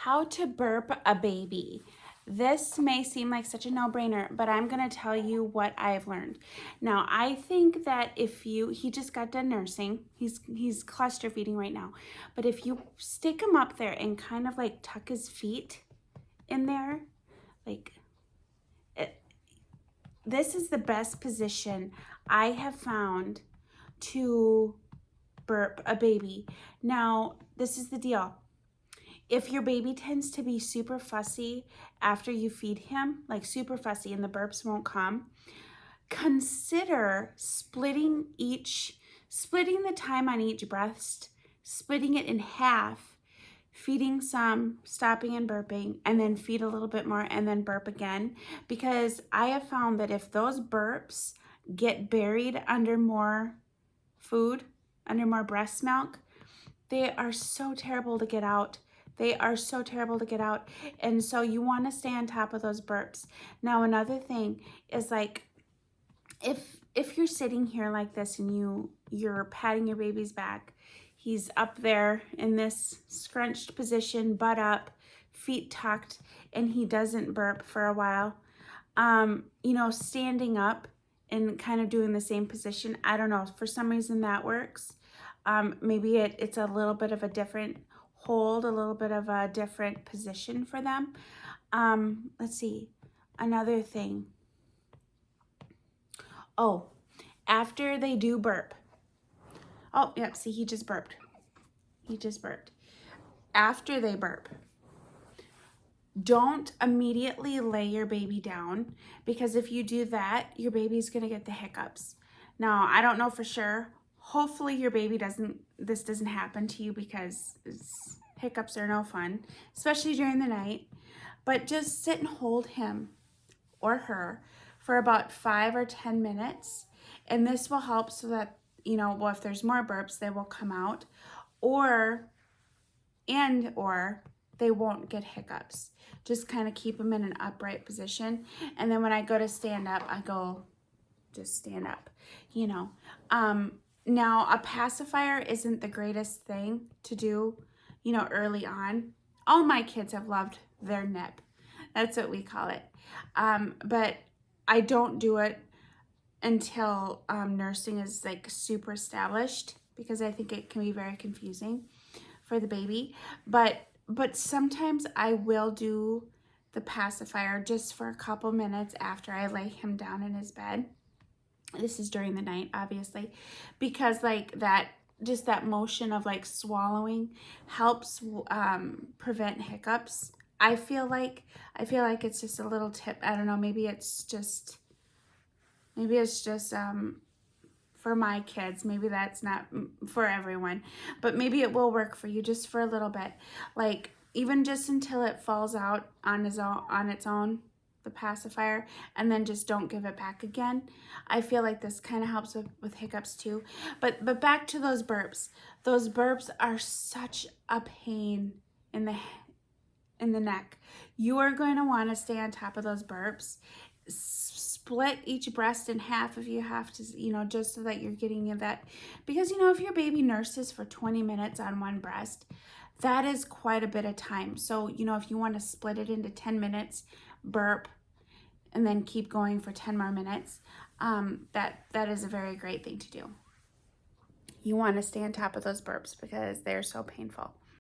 How to burp a baby. This may seem like such a no-brainer, but I'm going to tell you what I've learned. Now, I think that he just got done nursing. He's cluster feeding right now. But if you stick him up there and kind of like tuck his feet in there, like this is the best position I have found to burp a baby. Now, this is the deal. If your baby tends to be super fussy after you feed him, like super fussy and the burps won't come, consider splitting the time on each breast, splitting it in half, feeding some, stopping and burping, and then feed a little bit more and then burp again. Because I have found that if those burps get buried under more food, under more breast milk, they are so terrible to get out. They are so terrible to get out. And so you want to stay on top of those burps. Now, another thing is like, if you're sitting here like this and you're patting your baby's back, he's up there in this scrunched position, butt up, feet tucked, and he doesn't burp for a while. Standing up and kind of doing the same position. I don't know, for some reason that works. Maybe it's a little bit of a different hold, a little bit of a different position for them. Let's see, another thing. Oh, after they do burp. Oh, yep, see, he just burped. He just burped. After they burp, don't immediately lay your baby down, because if you do that, your baby's gonna get the hiccups. Now, I don't know for sure. Hopefully your baby this doesn't happen to you, because hiccups are no fun, especially during the night. But just sit and hold him or her for about 5 or 10 minutes. And this will help so that, if there's more burps, they will come out, or they won't get hiccups. Just kind of keep them in an upright position. And then when I go to stand up, I go just stand up, Now, a pacifier isn't the greatest thing to do, early on. All my kids have loved their nip. That's what we call it. But I don't do it until nursing is like super established, because I think it can be very confusing for the baby. But sometimes I will do the pacifier just for a couple minutes after I lay him down in his bed. This is during the night, obviously, because like that motion of like swallowing helps prevent hiccups. I feel like it's just a little tip. I don't know, maybe it's just for my kids. Maybe that's not for everyone, but maybe it will work for you just for a little bit. Like even just until it falls out on its own, the pacifier, and then just don't give it back again. I feel like this kind of helps with hiccups too. But back to those burps. Those burps are such a pain in the neck. You are going to want to stay on top of those burps. Split each breast in half if you have to, just so that you're getting that. Because, if your baby nurses for 20 minutes on one breast, that is quite a bit of time. So, if you want to split it into 10 minutes, burp, and then keep going for 10 more minutes, that is a very great thing to do. You want to stay on top of those burps because they're so painful.